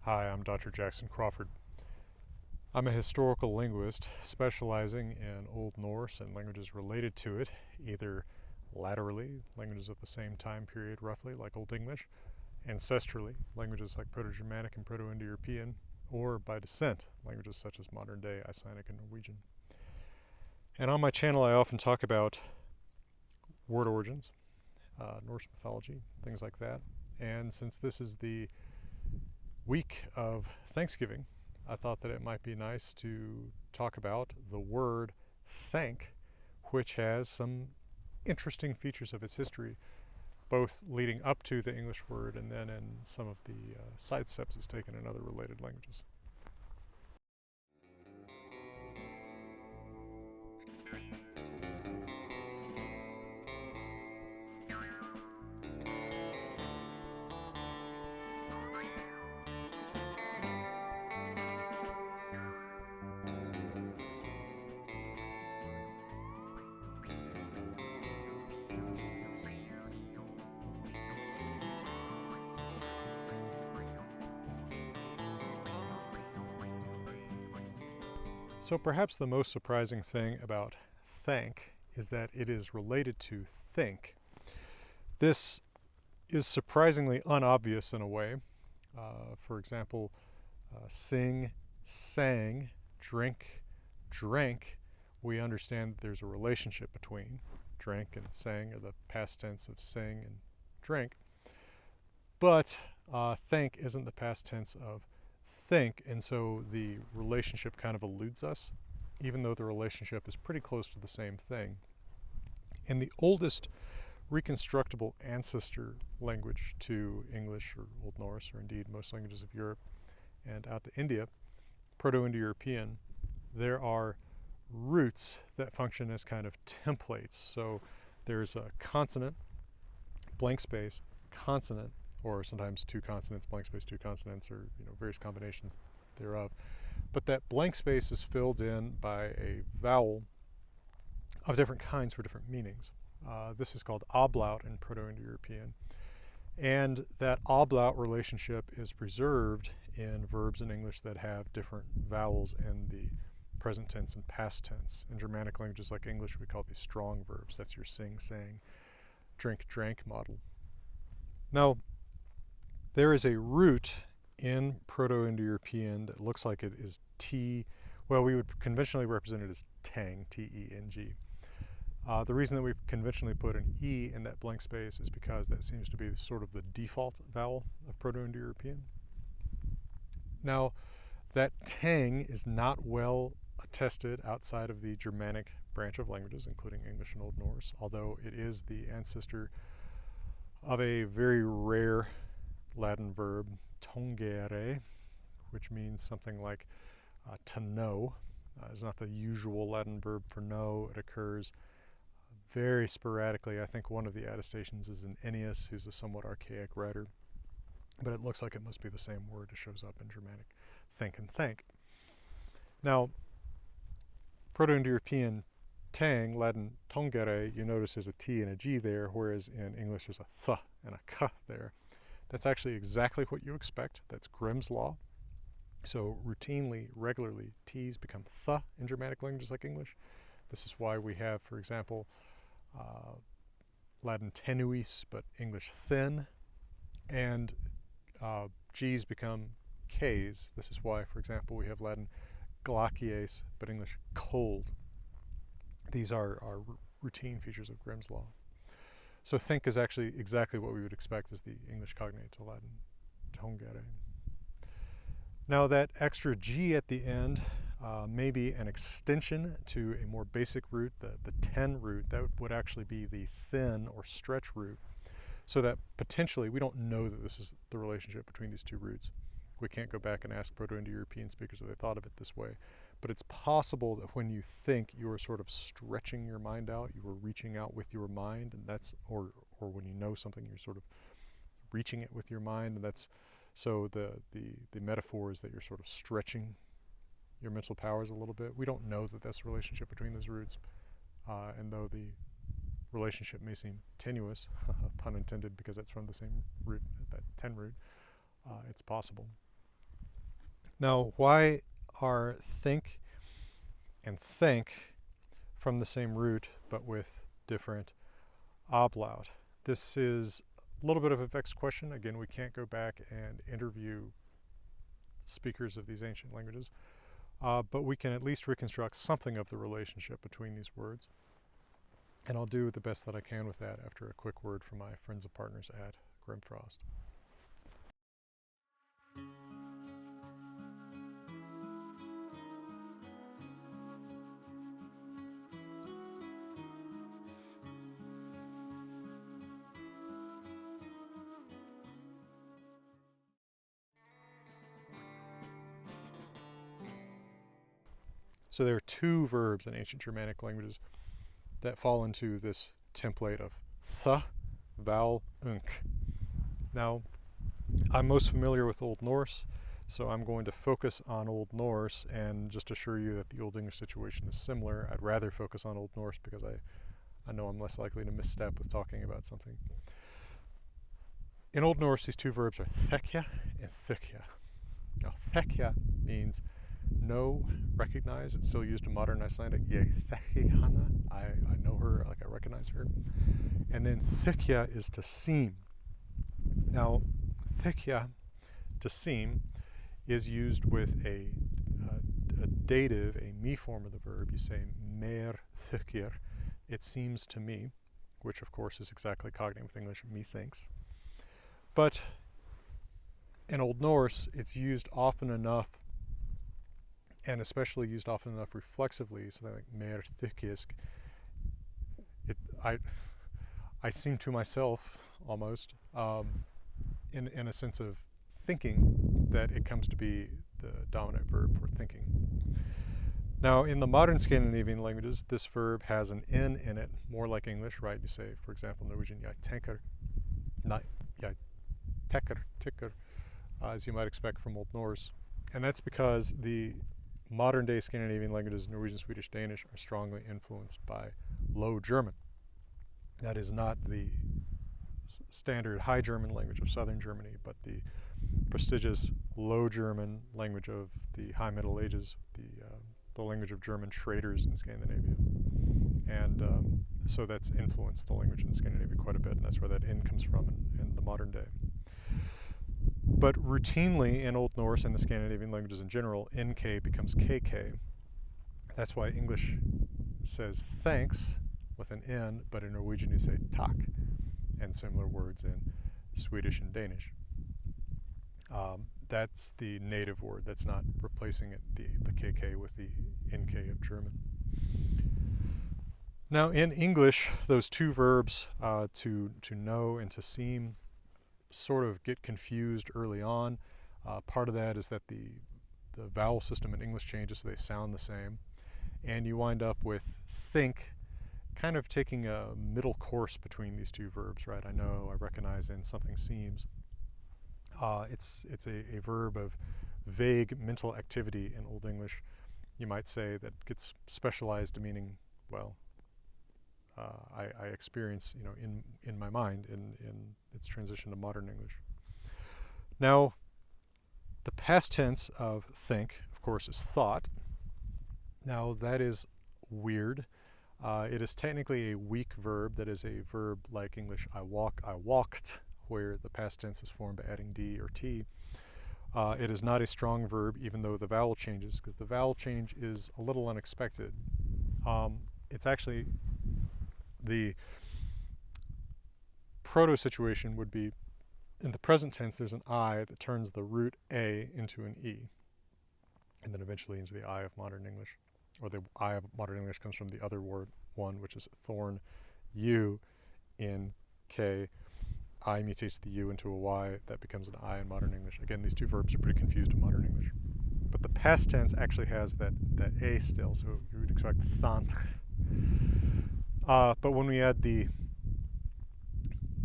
Hi, I'm Dr. Jackson Crawford. I'm a historical linguist specializing in Old Norse and languages related to it, either laterally, languages of the same time period roughly, like Old English, ancestrally, languages like Proto-Germanic and Proto-Indo-European, or by descent, languages such as modern-day Icelandic and Norwegian. And on my channel I often talk about word origins, Norse mythology, things like that. And since this is the week of Thanksgiving, I thought that it might be nice to talk about the word thank, which has some interesting features of its history, both leading up to the English word and then in some of the side steps it's taken in other related languages. So perhaps the most surprising thing about thank is that it is related to think. This is surprisingly unobvious in a way. For example, sing, sang, drink, drank, we understand that there's a relationship between drank and sang, or the past tense of sing and drink. But thank isn't the past tense of think, and so the relationship kind of eludes us, even though the relationship is pretty close to the same thing. In the oldest reconstructible ancestor language to English or Old Norse, or indeed most languages of Europe and out to India, Proto-Indo-European, there are roots that function as kind of templates. So there's a consonant, blank space, consonant, or sometimes two consonants, blank space, two consonants, or various combinations thereof. But that blank space is filled in by a vowel of different kinds for different meanings. This is called ablaut in Proto-Indo-European. And that ablaut relationship is preserved in verbs in English that have different vowels in the present tense and past tense. In Germanic languages like English, we call these strong verbs. That's your sing, sang, drink, drank model. Now, there is a root in Proto-Indo-European that looks like it is T. Well, we would conventionally represent it as tang, T-E-N-G. The reason that we conventionally put an E in that blank space is because that seems to be sort of the default vowel of Proto-Indo-European. Now, that tang is not well attested outside of the Germanic branch of languages, including English and Old Norse, although it is the ancestor of a very rare Latin verb, tongere, which means something like to know. It's not the usual Latin verb for know. It occurs very sporadically. I think one of the attestations is in Ennius, who's a somewhat archaic writer, but it looks like it must be the same word that shows up in Germanic, think and thank. Now, Proto-Indo-European tang, Latin tongere, you notice there's a T and a G there, whereas in English there's a th and a k there. That's actually exactly what you expect. That's Grimm's law. So routinely, regularly, T's become th in Germanic languages like English. This is why we have, for example, Latin tenuis, but English thin, and G's become K's. This is why, for example, we have Latin glacies, but English cold. These are routine features of Grimm's law. So think is actually exactly what we would expect as the English cognate to Latin tongere. Now that extra G at the end may be an extension to a more basic root, the ten root. That would actually be the thin or stretch root. So that potentially, we don't know that this is the relationship between these two roots. We can't go back and ask Proto-Indo-European speakers if they thought of it this way. But it's possible that when you think, you are sort of stretching your mind out, you are reaching out with your mind, and that's, or when you know something, you're sort of reaching it with your mind, and that's, so the metaphor is that you're sort of stretching your mental powers a little bit. We don't know that that's the relationship between those roots, and though the relationship may seem tenuous, pun intended, because that's from the same root, that ten root, it's possible. Now, why are think and think from the same root but with different ablaut? This is a little bit of a vexed question. Again, we can't go back and interview speakers of these ancient languages, but we can at least reconstruct something of the relationship between these words. And I'll do the best that I can with that after a quick word from my friends and partners at Grimfrost. So there are two verbs in ancient Germanic languages that fall into this template of th, vowel, unk. Now, I'm most familiar with Old Norse, so I'm going to focus on Old Norse and just assure you that the Old English situation is similar. I'd rather focus on Old Norse because I know I'm less likely to misstep with talking about something. In Old Norse, these two verbs are thekja and thukja. Now, thekja means know, recognize. It's still used in modern Icelandic. I know her, like I recognize her. And then thukja is to seem. Now, thukja, to seem, is used with a dative, a me form of the verb. You say mer thukir, it seems to me, which of course is exactly cognative with English, me thinks. But in Old Norse, it's used often enough, and especially used often enough reflexively, so that like mer thukkisk, I seem to myself almost, in a sense of thinking, that it comes to be the dominant verb for thinking. Now, in the modern Scandinavian languages, this verb has an N in it, more like English, right? You say, for example, Norwegian, jeg tenker, not jeg tekker, tykker, as you might expect from Old Norse. And that's because the modern day Scandinavian languages, Norwegian, Swedish, Danish, are strongly influenced by Low German. That is not the standard High German language of southern Germany, but the prestigious Low German language of the High Middle Ages, the language of German traders in Scandinavia. And so that's influenced the language in Scandinavia quite a bit, and that's where that N comes from in the modern day. But routinely in Old Norse and the Scandinavian languages in general, NK becomes KK. That's why English says thanks with an N, but in Norwegian you say tak, and similar words in Swedish and Danish. That's the native word. That's not replacing it, the KK with the NK of German. Now in English, those two verbs, to know and to seem, sort of get confused early on. Part of that is that the vowel system in English changes, so they sound the same. And you wind up with think kind of taking a middle course between these two verbs, right? I know, I recognize, and something seems. It's a verb of vague mental activity in Old English. You might say that gets specialized to meaning, well, I experience, in my mind in its transition to modern English. Now, the past tense of think, of course, is thought. Now, that is weird. It is technically a weak verb. That is a verb like English, I walk, I walked, where the past tense is formed by adding D or T. It is not a strong verb, even though the vowel changes, because the vowel change is a little unexpected. It's actually the proto-situation would be, in the present tense, there's an I that turns the root A into an E, and then eventually into the I of modern English. Or the I of modern English comes from the other word one, which is thorn, U in K. I mutates the U into a Y, that becomes an I in modern English. Again, these two verbs are pretty confused in modern English. But the past tense actually has that A still, so you would expect thant. But when we add the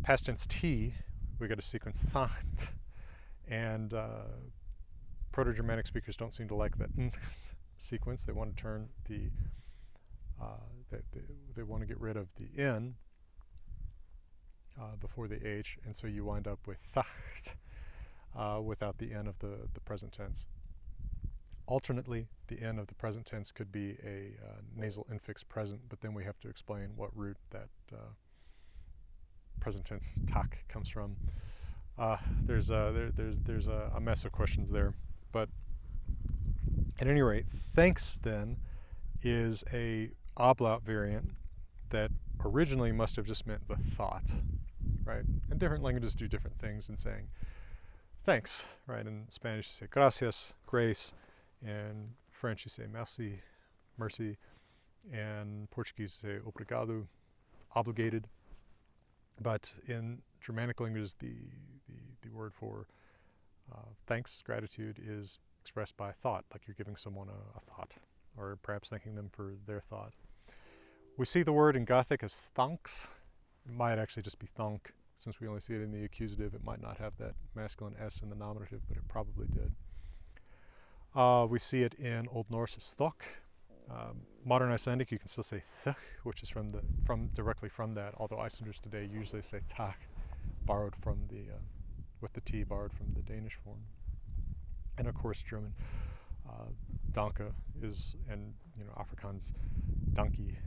past tense T, we get a sequence thant. And Proto-Germanic speakers don't seem to like that sequence. They want to turn the, they want to get rid of the N before the H, and so you wind up with thacht without the N of the present tense. Alternately, the N of the present tense could be a nasal infix present, but then we have to explain what root that present tense tak comes from. There's a mess of questions there, but at any rate, thanks then is a ablaut variant that originally must have just meant the thought, right? And different languages do different things in saying thanks, right? In Spanish you say gracias, grace. In French you say merci, mercy. And Portuguese you say obrigado, obligated. But in Germanic languages, the word for thanks, gratitude, is expressed by thought, like you're giving someone a thought, or perhaps thanking them for their thought. We see the word in Gothic as thanks. It might actually just be thunk. Since we only see it in the accusative, it might not have that masculine S in the nominative, but it probably did. We see it in Old Norse as thok. Modern Icelandic, you can still say thuk, which is directly from that, although Icelanders today usually say tak, borrowed from with the T borrowed from the Danish form. And of course German, danke is, and Afrikaans, dankie,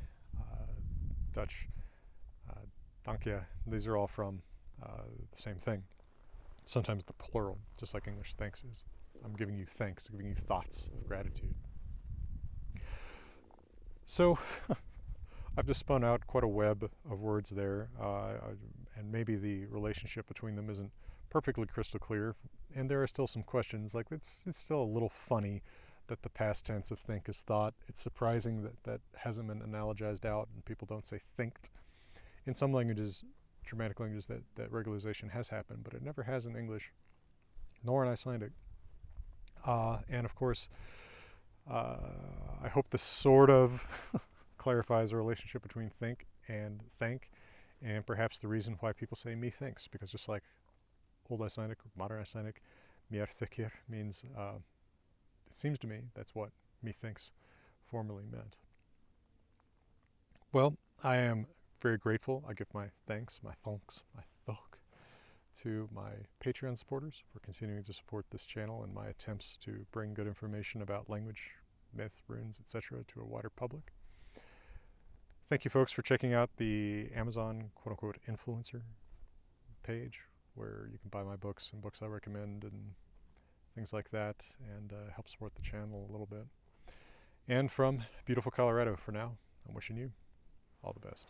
Dutch, danke, these are all from the same thing. Sometimes the plural, just like English thanks is. I'm giving you thanks, I'm giving you thoughts of gratitude. So I've just spun out quite a web of words there, and maybe the relationship between them isn't perfectly crystal clear, and there are still some questions. Like it's still a little funny that the past tense of think is thought. It's surprising that hasn't been analogized out and people don't say thinked. In some languages, Germanic languages, that regularization has happened, but it never has in English, nor in Icelandic. And of course, I hope this sort of clarifies the relationship between think and thank, and perhaps the reason why people say me thinks, because just like Old Icelandic or Modern Icelandic, mér þykir means, it seems to me, that's what me thinks formerly meant. Well, I am very grateful. I give my thanks, my thonks, my thok, to my Patreon supporters for continuing to support this channel and my attempts to bring good information about language, myth, runes, etc. to a wider public. Thank you folks for checking out the Amazon quote-unquote influencer page, where you can buy my books and books I recommend and things like that, and help support the channel a little bit. And from beautiful Colorado for now, I'm wishing you all the best.